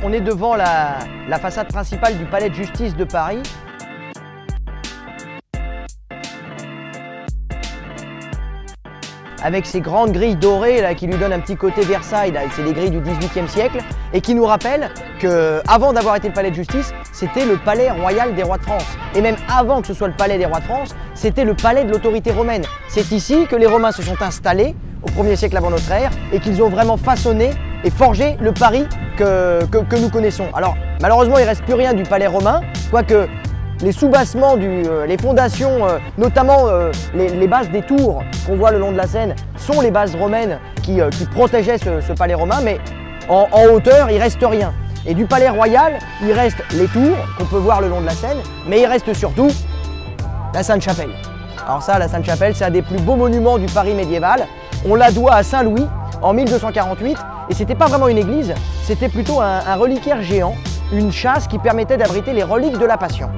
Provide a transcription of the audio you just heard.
On est devant la façade principale du palais de justice de Paris. Avec ces grandes grilles dorées là, qui lui donnent un petit côté Versailles, c'est des grilles du XVIIIe siècle, et qui nous rappellent qu'avant d'avoir été le palais de justice, c'était le palais royal des rois de France. Et même avant que ce soit le palais des rois de France, c'était le palais de l'autorité romaine. C'est ici que les Romains se sont installés au 1er siècle avant notre ère et qu'ils ont vraiment façonné et forgé le Paris que nous connaissons. Alors malheureusement il ne reste plus rien du palais romain, quoique les soubassements, les fondations, notamment les bases des tours qu'on voit le long de la Seine, sont les bases romaines qui protégeaient ce palais romain, mais en hauteur, il ne reste rien. Et du palais royal, il reste les tours qu'on peut voir le long de la Seine, mais il reste surtout la Sainte-Chapelle. Alors ça, la Sainte-Chapelle, c'est un des plus beaux monuments du Paris médiéval. On la doit à Saint-Louis en 1248, et c'était pas vraiment une église, c'était plutôt un reliquaire géant, une châsse qui permettait d'abriter les reliques de la Passion.